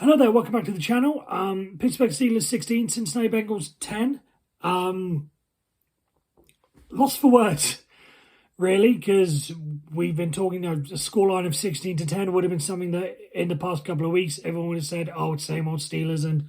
Hello there, welcome back to the channel. Pittsburgh Steelers 16, Cincinnati Bengals 10. Lost for words, really, because we've been talking, a scoreline of 16-10 would have been something that in the past couple of weeks, everyone would have said, oh, it's same old Steelers and,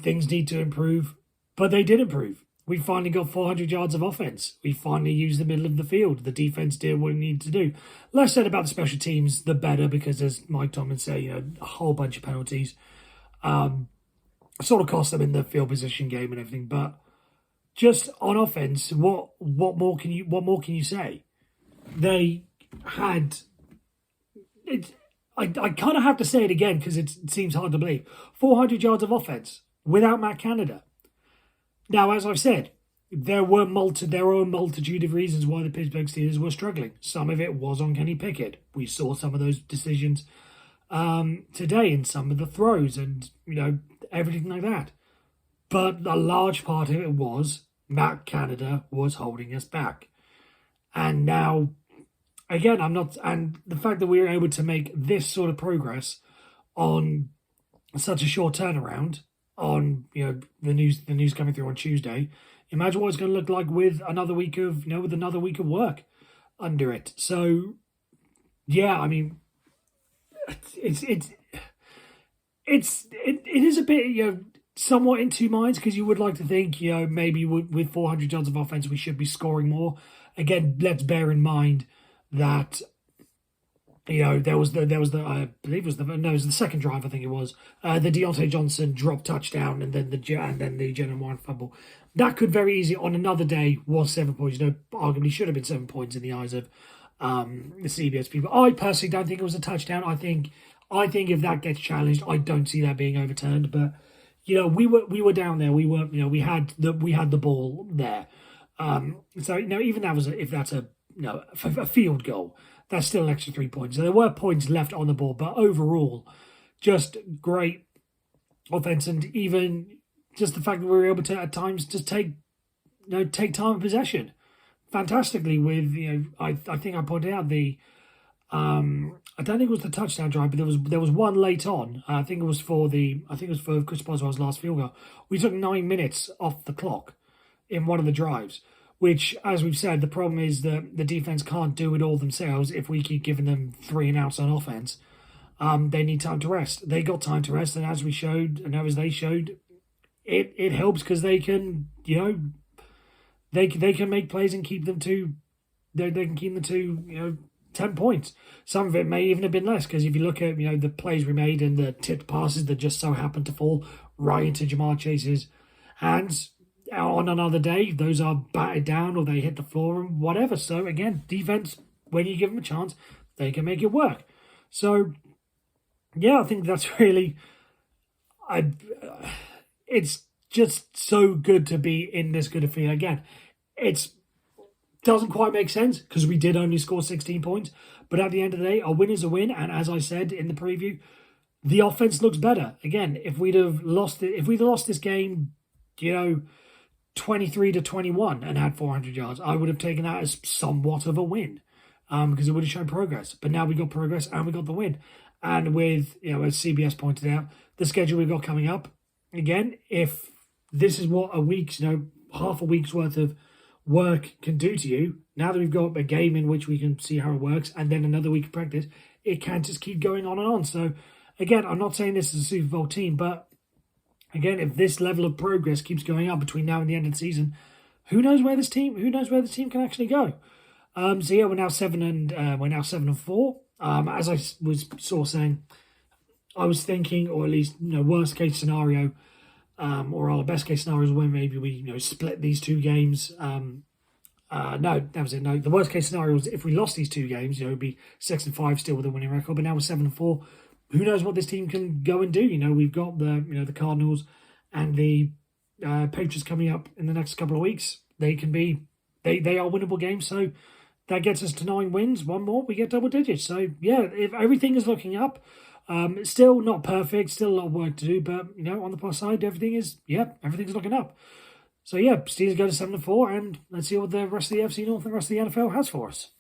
things need to improve. But they did improve. We finally got 400 yards of offense. We finally used the middle of the field. The defense did what it needed to do. Less said about the special teams, the better, because as Mike Tomlin said, a whole bunch of penalties. Sort of cost them in the field position game and everything. But just on offense, what more can you say? They had it. I kind of have to say it again because it seems hard to believe. 400 yards of offense without Matt Canada. Now, as I've said, there were a multitude of reasons why the Pittsburgh Steelers were struggling. Some of it was on Kenny Pickett. We saw some of those decisions today in some of the throws and, everything like that. But a large part of it was Matt Canada was holding us back. And now, again, and the fact that we were able to make this sort of progress on such a short turnaround, on the news coming through on Tuesday. Imagine what it's going to look like with another week of work under it. So yeah, I mean, it is a bit somewhat in two minds, because you would like to think maybe with 400 yards of offense we should be scoring more. Again, let's bear in mind that there was the I believe it was the second drive, I think it was, the Deontay Johnson drop touchdown and then the Jalen Warren fumble. That could very easily on another day was 7 points. Arguably should have been 7 points in the eyes of the CBS people. I personally don't think it was a touchdown. I think if that gets challenged, I don't see that being overturned. But we were down there. We were we had the ball there. So even if that's a field goal, that's still an extra 3 points. So there were points left on the board, but overall, just great offense, and even just the fact that we were able to at times just take time of possession fantastically. With I think I pointed out the I don't think it was the touchdown drive, but there was one late on. I think it was for Chris Boswell's last field goal. We took 9 minutes off the clock in one of the drives. Which, as we've said, the problem is that the defense can't do it all themselves. If we keep giving them 3 and outs on offense, they need time to rest. They got time to rest, and as we showed, and as they showed, it helps because they can, they can make plays and keep them to, they can keep them to 10 points. Some of it may even have been less, because if you look at the plays we made and the tipped passes that just so happened to fall right into Jamar Chase's hands. On another day, those are batted down or they hit the floor and whatever. So again, defense, when you give them a chance, they can make it work. So yeah, I think that's really, it's just so good to be in this good a feeling. Again, it doesn't quite make sense because we did only score 16 points. But at the end of the day, a win is a win. And as I said in the preview, the offense looks better. Again, if we'd have lost this game, 23-21 and had 400 yards, I would have taken that as somewhat of a win, because it would have shown progress. But now we got progress and we got the win. And with, as CBS pointed out, the schedule we've got coming up, again, if this is what a week's, half a week's worth of work can do to you, now that we've got a game in which we can see how it works and then another week of practice, it can't just keep going on and on. So again, I'm not saying this is a Super Bowl team, but again, if this level of progress keeps going up between now and the end of the season, who knows where this team can actually go? So yeah, we're now 7-4. As I was sort of saying, I was thinking, or at least worst case scenario, or our best case scenario is when maybe we split these 2 games. No, that was it. No, the worst case scenario was if we lost these 2 games, it'd be 6-5 still with a winning record. But now we're 7-4. Who knows what this team can go and do? We've got the Cardinals and the Patriots coming up in the next couple of weeks. They are winnable games. So that gets us to 9 wins. One more, we get double digits. So yeah, if everything is looking up, it's still not perfect, still a lot of work to do. But on the plus side, everything's looking up. So yeah, Steelers go to 7-4, and let's see what the rest of the FC North and the rest of the NFL has for us.